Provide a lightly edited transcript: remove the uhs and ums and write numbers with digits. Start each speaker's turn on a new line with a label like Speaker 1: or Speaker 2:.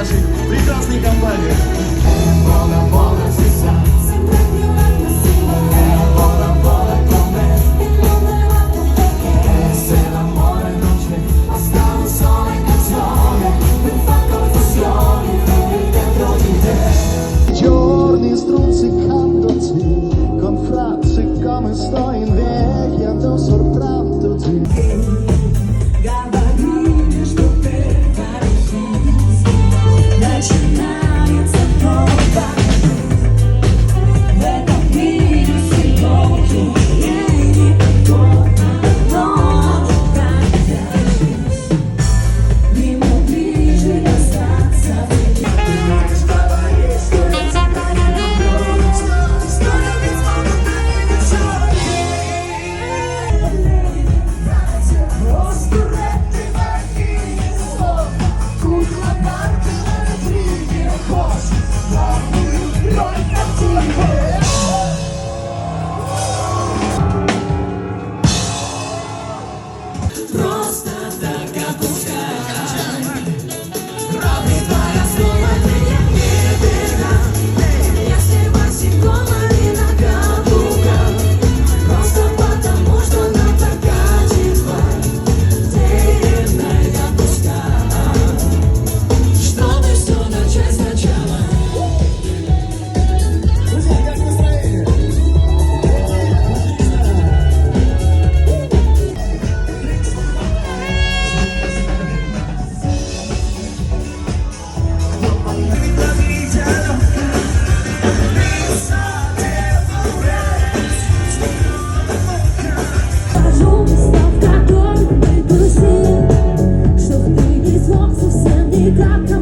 Speaker 1: нашей прекрасной компании.
Speaker 2: Giorni struzzicandoti, con frasi come sto invecchiando soltanto ti.
Speaker 3: Говорили, что прекратить, начинается новая жизнь. В этом мире сегодня ей не угодно, но такая жизнь. Ему ближе остаться. Просто так опускай. Правда твоя снова не беда. Если босиком или на каблуках, просто потому что нам так качества. Деревной допускай, чтобы все начать сначала.
Speaker 1: Друзья, как настроение?
Speaker 3: Хожу места, в которых ты тусил, что ты не смог совсем никак.